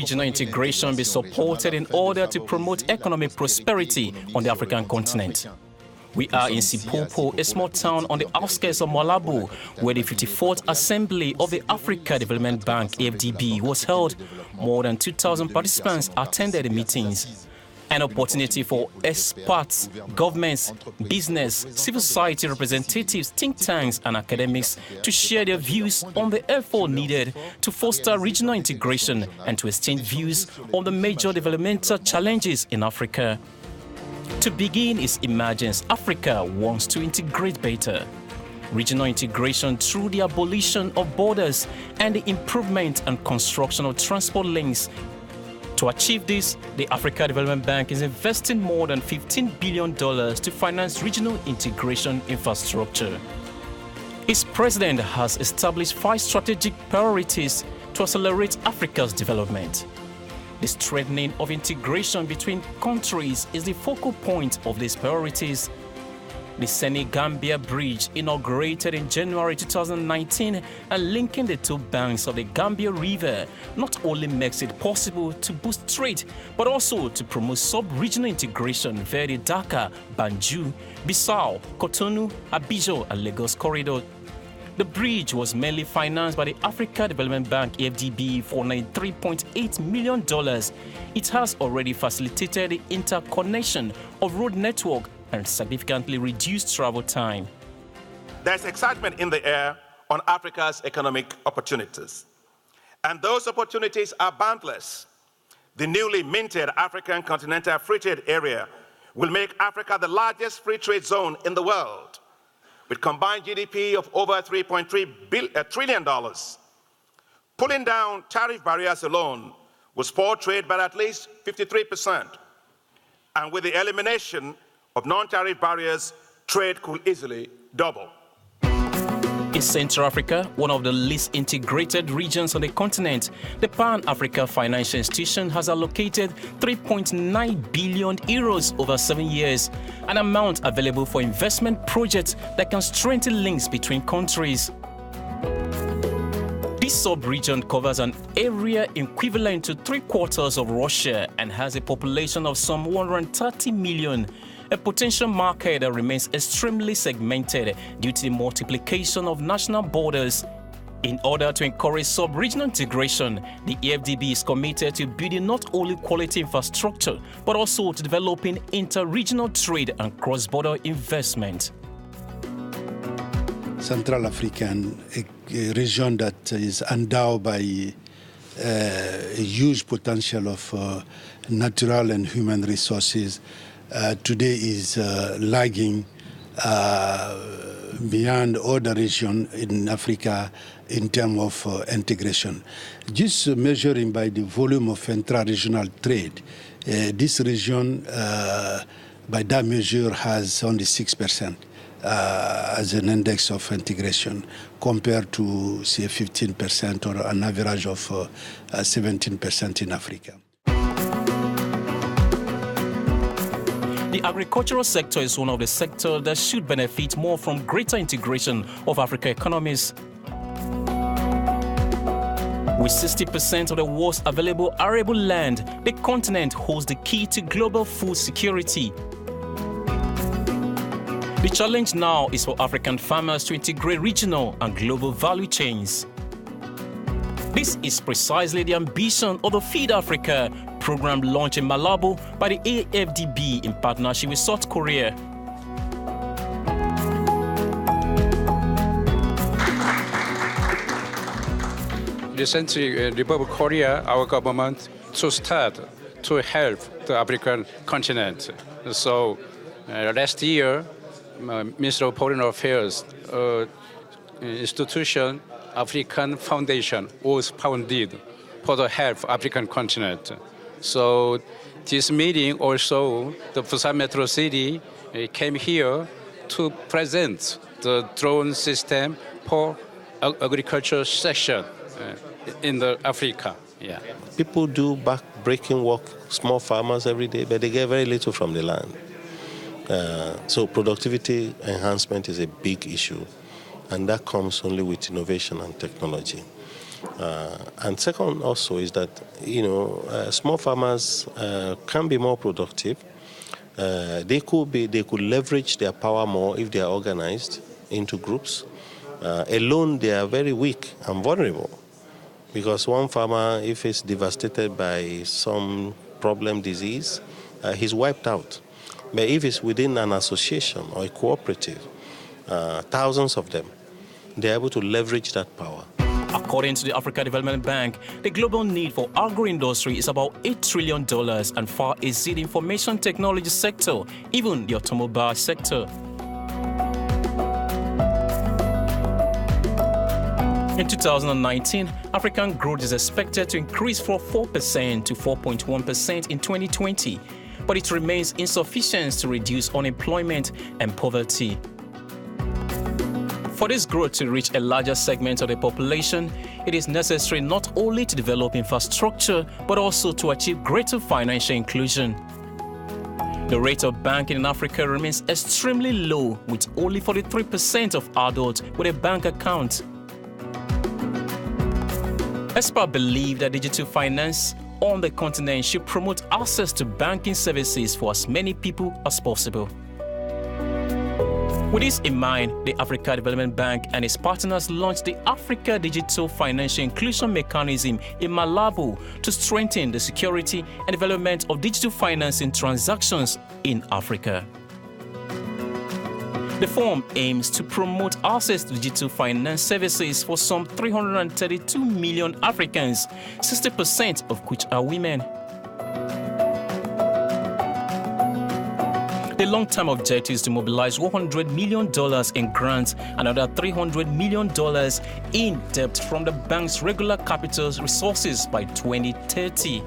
regional integration be supported in order to promote economic prosperity on the African continent. We are in Sipopo, a small town on the outskirts of Malabo, where the 54th Assembly of the Africa Development Bank, AfDB, was held. More than 2,000 participants attended the meetings. An opportunity for experts, governments, business, civil society representatives, think tanks and academics to share their views on the effort needed to foster regional integration and to exchange views on the major developmental challenges in Africa. To begin its emergence, Africa wants to integrate better. Regional integration through the abolition of borders and the improvement and construction of transport links. To achieve this, the Africa Development Bank is investing more than $15 billion to finance regional integration infrastructure. Its president has established 5 strategic priorities to accelerate Africa's development. The strengthening of integration between countries is the focal point of these priorities. The Senegambia Bridge, inaugurated in January 2019 and linking the two banks of the Gambia River, not only makes it possible to boost trade, but also to promote sub-regional integration via the Dakar, Banjul, Bissau, Cotonou, Abidjan and Lagos corridor. The bridge was mainly financed by the Africa Development Bank AfDB for $93.8 million. It has already facilitated the interconnection of road network and significantly reduced travel time. There's excitement in the air on Africa's economic opportunities. And those opportunities are boundless. The newly minted African Continental Free Trade Area will make Africa the largest free trade zone in the world, with combined GDP of over $3.3 trillion. Pulling down tariff barriers alone will spur trade by at least 53%. And with the elimination of non-tariff barriers, trade could easily double. In Central Africa, one of the least integrated regions on the continent, the Pan-Africa Financial Institution has allocated 3.9 billion euros over 7 years, an amount available for investment projects that can strengthen links between countries. This sub-region covers an area equivalent to 3/4 of Russia and has a population of some 130 million. A potential market that remains extremely segmented due to the multiplication of national borders. In order to encourage sub-regional integration, the AfDB is committed to building not only quality infrastructure, but also to developing inter-regional trade and cross-border investment. Central African, a region that is endowed by a huge potential of natural and human resources, today is lagging beyond other regions in Africa in terms of integration. Just measuring by the volume of intra-regional trade, this region, by that measure, has only 6% as an index of integration, compared to, say, 15% or an average of 17% in Africa. The agricultural sector is one of the sectors that should benefit more from greater integration of African economies. With 60% of the world's available arable land, the continent holds the key to global food security. The challenge now is for African farmers to integrate regional and global value chains. This is precisely the ambition of the Feed Africa program launched in Malabo by the AfDB in partnership with South Korea. Recently, in Republic of Korea, our government to start to help the African continent. So last year, Minister of Foreign Affairs institution, African Foundation, was founded for the help African continent. So this meeting also, the Busan Metro City came here to present the drone system for agriculture section in the Africa. Yeah. People do back-breaking work, small farmers every day, but they get very little from the land. So productivity enhancement is a big issue, and that comes only with innovation and technology. And second also is that, small farmers can be more productive. They could leverage their power more if they are organized into groups. Alone, they are very weak and vulnerable, because one farmer, if he's devastated by some problem, disease, he's wiped out. But if it's within an association or a cooperative, thousands of them, they're able to leverage that power. According to the Africa Development Bank, the global need for agro-industry is about $8 trillion and far exceeds the information technology sector, even the automobile sector. In 2019, African growth is expected to increase from 4% to 4.1% in 2020, but it remains insufficient to reduce unemployment and poverty. For this growth to reach a larger segment of the population, it is necessary not only to develop infrastructure, but also to achieve greater financial inclusion. The rate of banking in Africa remains extremely low, with only 43% of adults with a bank account. Experts believe that digital finance on the continent should promote access to banking services for as many people as possible. With this in mind, the Africa Development Bank and its partners launched the Africa Digital Financial Inclusion Mechanism in Malabo to strengthen the security and development of digital financing transactions in Africa. The forum aims to promote access to digital finance services for some 332 million Africans, 60% of which are women. The long-term objective is to mobilize $100 million in grants and another $300 million in debt from the bank's regular capital resources by 2030.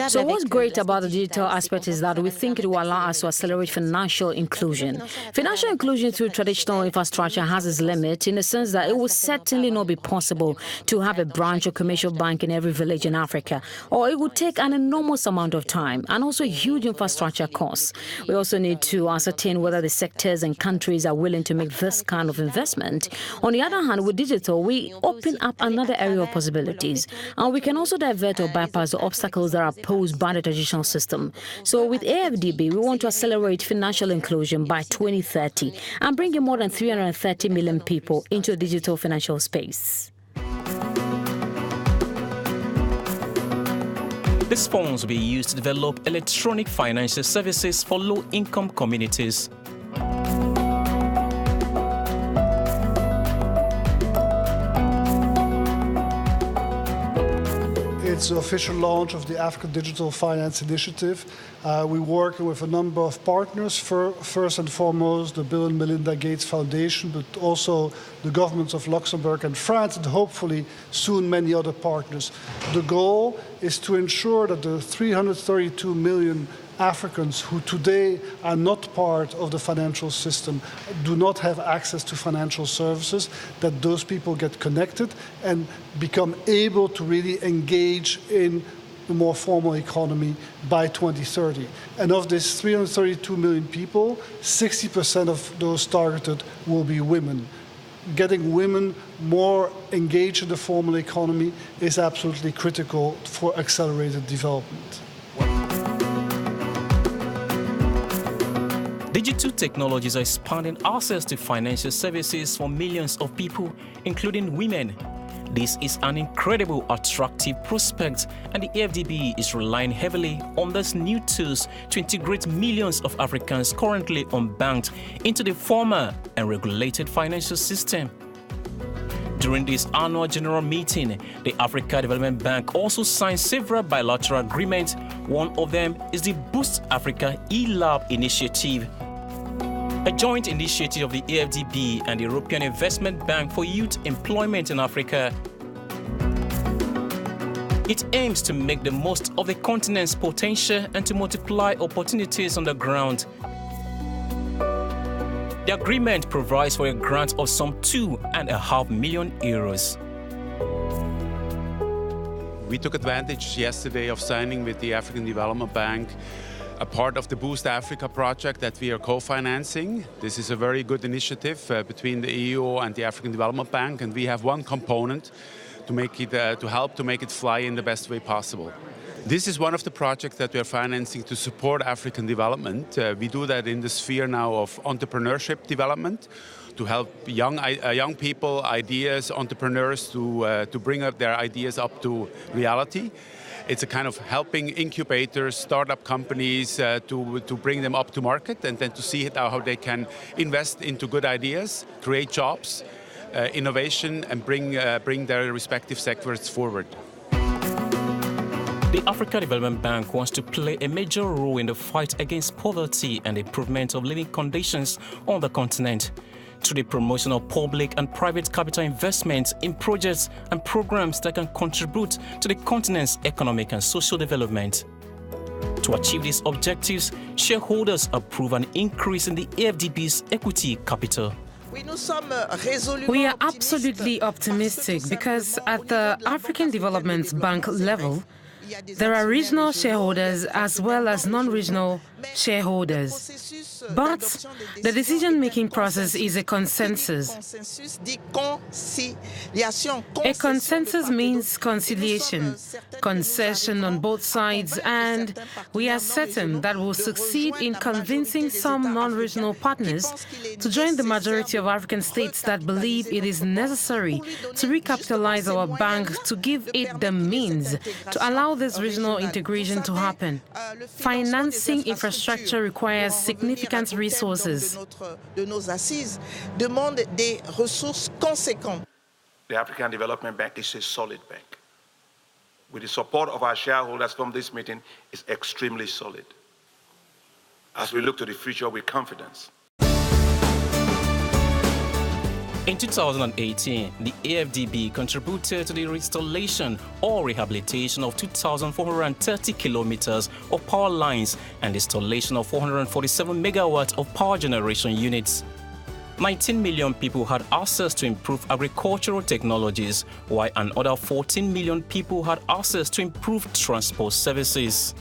So what's great about the digital aspect is that we think it will allow us to accelerate financial inclusion. Financial inclusion through traditional infrastructure has its limit in the sense that it will certainly not be possible to have a branch or commercial bank in every village in Africa, or it would take an enormous amount of time and also huge infrastructure costs. We also need to ascertain whether the sectors and countries are willing to make this kind of investment. On the other hand, with digital, we open up another area of possibilities, and we can also divert or bypass the obstacles that are posed by the traditional system. So with AfDB, we want to accelerate financial inclusion by 2030 and bring in more than 330 million people into a digital financial space. These funds will be used to develop electronic financial services for low-income communities. It's the official launch of the African Digital Finance Initiative. We're working with a number of partners, first and foremost the Bill and Melinda Gates Foundation, but also the governments of Luxembourg and France, and hopefully soon many other partners. The goal is to ensure that the 332 million Africans who today are not part of the financial system, do not have access to financial services, that those people get connected and become able to really engage in the more formal economy by 2030. And of this 332 million people, 60% of those targeted will be women. Getting women more engaged in the formal economy is absolutely critical for accelerated development. Digital technologies are expanding access to financial services for millions of people, including women. This is an incredible, attractive prospect, and the AfDB is relying heavily on these new tools to integrate millions of Africans currently unbanked into the formal and regulated financial system. During this annual general meeting, the Africa Development Bank also signed several bilateral agreements. One of them is the Boost Africa eLab initiative, a joint initiative of the AfDB and the European Investment Bank for Youth Employment in Africa. It aims to make the most of the continent's potential and to multiply opportunities on the ground. The agreement provides for a grant of some €2.5 million. We took advantage yesterday of signing with the African Development Bank a part of the Boost Africa project that we are co-financing. This is a very good initiative between the EU and the African Development Bank, and we have one component to make it to help to make it fly in the best way possible. This is one of the projects that we are financing to support African development. We do that in the sphere now of entrepreneurship development, to help young people, ideas, entrepreneurs to bring up their ideas up to reality. It's a kind of helping incubators, startup companies to bring them up to market, and then to see how they can invest into good ideas, create jobs, innovation, and bring their respective sectors forward. The Africa Development Bank wants to play a major role in the fight against poverty and the improvement of living conditions on the continent through the promotion of public and private capital investments in projects and programs that can contribute to the continent's economic and social development. To achieve these objectives, shareholders approve an increase in the AfDB's equity capital. We are absolutely optimistic because at the African Development Bank level, there are regional shareholders as well as non-regional shareholders. But the decision-making process is a consensus. A consensus means conciliation, concession on both sides, and we are certain that we'll succeed in convincing some non-regional partners to join the majority of African states that believe it is necessary to recapitalize our bank to give it the means to allow this regional integration to happen. Financing infrastructure requires significant resources. The African Development Bank is a solid bank. With the support of our shareholders from this meeting, is extremely solid. As we look to the future with confidence. In 2018, the AfDB contributed to the restoration or rehabilitation of 2,430 kilometers of power lines and the installation of 447 megawatts of power generation units. 19 million people had access to improved agricultural technologies, while another 14 million people had access to improved transport services.